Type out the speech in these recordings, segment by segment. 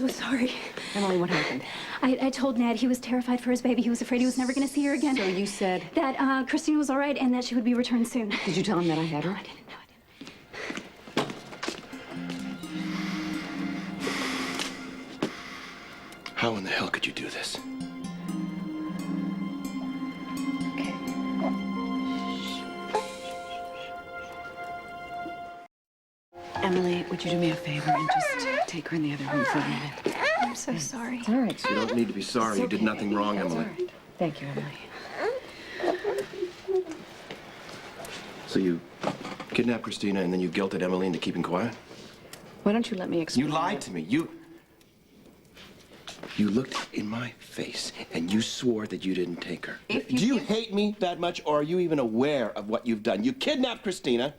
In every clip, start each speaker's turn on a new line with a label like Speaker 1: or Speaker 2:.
Speaker 1: so sorry.
Speaker 2: Emily, what happened?
Speaker 1: I told Ned he was terrified for his baby. He was afraid he was never going to see her again.
Speaker 2: So you said?
Speaker 1: That Kristina was all right and that she would be returned soon.
Speaker 2: Did you tell him that I had her?
Speaker 1: No, I didn't. No, I didn't.
Speaker 3: How in the hell could you do this?
Speaker 2: Okay. Emily, would you do me a favor and just take her in the other room for a minute?
Speaker 1: I'm so sorry.
Speaker 2: It's all right.
Speaker 3: You don't need to be sorry. You did nothing wrong,
Speaker 2: It's all
Speaker 3: Emily.
Speaker 2: right. Thank you, Emily.
Speaker 3: So you kidnapped Kristina and then you guilted Emily into keeping quiet?
Speaker 2: Why don't you let me explain?
Speaker 3: You lied to me. You looked in my face and you swore that you didn't take her. Do you hate me that much, or are you even aware of what you've done? You kidnapped Kristina.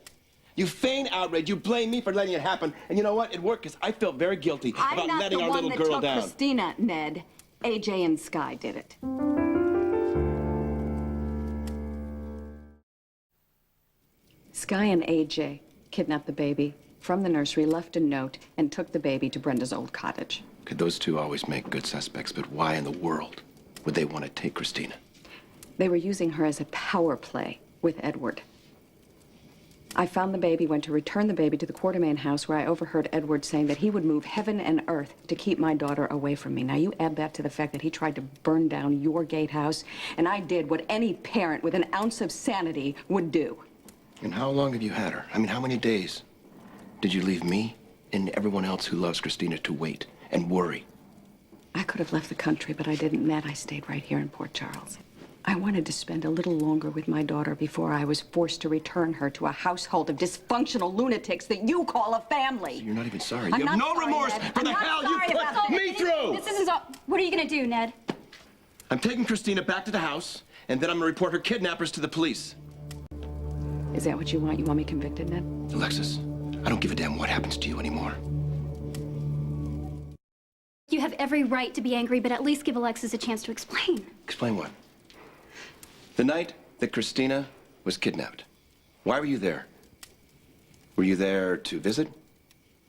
Speaker 3: You feign outrage. You blame me for letting it happen. And you know what? It worked because I felt very guilty about letting our little girl down.
Speaker 2: I'm not the one that took Kristina, Ned. AJ and Sky did it. Sky and AJ kidnapped the baby from the nursery, left a note, and took the baby to Brenda's old cottage.
Speaker 3: Could those two always make good suspects, but why in the world would they want to take Kristina?
Speaker 2: They were using her as a power play with Edward. I found the baby, went to return the baby to the Quartermain house, where I overheard Edward saying that he would move heaven and earth to keep my daughter away from me. Now, you add that to the fact that he tried to burn down your gatehouse, and I did what any parent with an ounce of sanity would do.
Speaker 3: And how long have you had her? I mean, how many days did you leave me and everyone else who loves Kristina to wait and worry?
Speaker 2: I could have left the country, but I didn't, Ned. I stayed right here in Port Charles. I wanted to spend a little longer with my daughter before I was forced to return her to a household of dysfunctional lunatics that you call a family.
Speaker 3: So you're not even sorry.
Speaker 2: I'm
Speaker 3: You have
Speaker 2: not
Speaker 3: no
Speaker 2: sorry,
Speaker 3: remorse
Speaker 2: Ned.
Speaker 3: for the
Speaker 2: I'm not
Speaker 3: hell you
Speaker 2: sorry about
Speaker 3: put
Speaker 2: this.
Speaker 3: me through!
Speaker 1: This isn't all. What are you going to do, Ned?
Speaker 3: I'm taking Kristina back to the house, and then I'm going to report her kidnappers to the police.
Speaker 2: Is that what you want? You want me convicted, Ned?
Speaker 3: Alexis, I don't give a damn what happens to you anymore.
Speaker 1: You have every right to be angry, but at least give Alexis a chance to explain.
Speaker 3: Explain what? The night that Kristina was kidnapped, why were you there? Were you there to visit,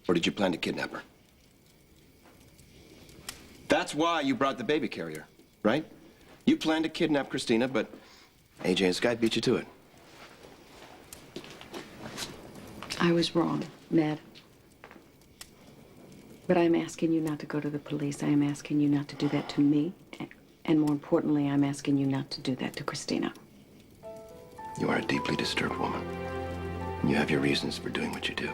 Speaker 3: or did you plan to kidnap her? That's why you brought the baby carrier, right? You planned to kidnap Kristina, but AJ and Sky beat you to it.
Speaker 2: I was wrong, Ned. But I'm asking you not to go to the police. I am asking you not to do that to me. And more importantly, I'm asking you not to do that to Kristina.
Speaker 3: You are a deeply disturbed woman. And you have your reasons for doing what you do.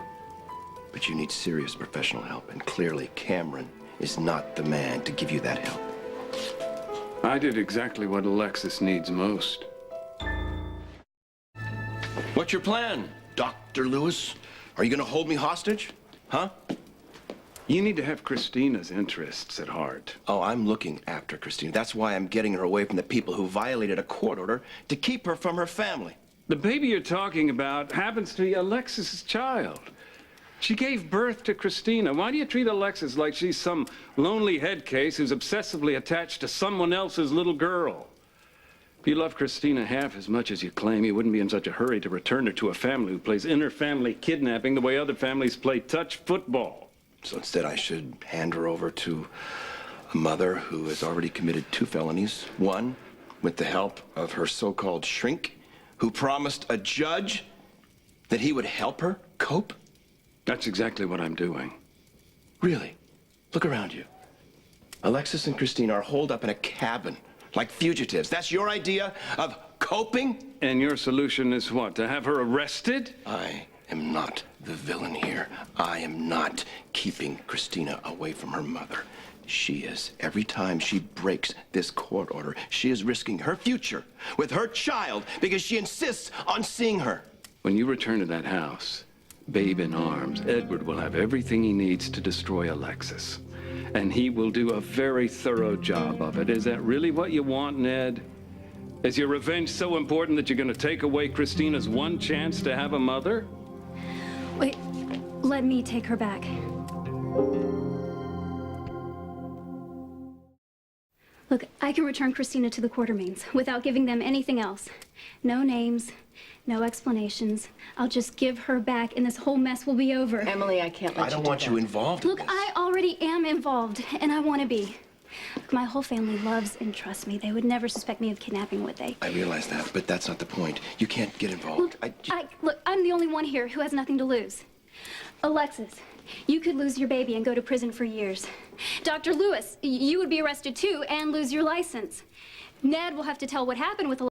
Speaker 3: But you need serious professional help. And clearly, Cameron is not the man to give you that help.
Speaker 4: I did exactly what Alexis needs most.
Speaker 3: What's your plan, Dr. Lewis? Are you going to hold me hostage? Huh?
Speaker 4: You need to have Kristina's interests at heart.
Speaker 3: Oh, I'm looking after Kristina. That's why I'm getting her away from the people who violated a court order to keep her from her family.
Speaker 4: The baby you're talking about happens to be Alexis's child. She gave birth to Kristina. Why do you treat Alexis like she's some lonely head case who's obsessively attached to someone else's little girl? If you love Kristina half as much as you claim, you wouldn't be in such a hurry to return her to a family who plays inter-family kidnapping the way other families play touch football.
Speaker 3: So instead, I should hand her over to a mother who has already committed 2 felonies. One, with the help of her so-called shrink, who promised a judge that he would help her cope.
Speaker 4: That's exactly what I'm doing.
Speaker 3: Really? Look around you. Alexis and Kristina are holed up in a cabin like fugitives. That's your idea of coping?
Speaker 4: And your solution is what? To have her arrested?
Speaker 3: I am not the villain here. I am not keeping Kristina away from her mother. She is. Every time she breaks this court order, she is risking her future with her child because she insists on seeing her.
Speaker 4: When you return to that house, babe in arms, Edward will have everything he needs to destroy Alexis. And he will do a very thorough job of it. Is that really what you want, Ned? Is your revenge so important that you're going to take away Kristina's one chance to have a mother?
Speaker 1: Wait, let me take her back. Look, I can return Kristina to the Quartermains without giving them anything else. No names, No explanations. I'll just give her back and this whole mess will be over.
Speaker 2: Emily, I can't let
Speaker 3: I don't want you involved in
Speaker 1: Look,
Speaker 3: this.
Speaker 1: I already am involved, and I want to be. Look, my whole family loves and trusts me. They would never suspect me of kidnapping, would they?
Speaker 3: I realize that, but that's not the point. You can't get involved.
Speaker 1: Look, I'm the only one here who has nothing to lose. Alexis, you could lose your baby and go to prison for years. Dr. Lewis, you would be arrested too and lose your license. Ned will have to tell what happened with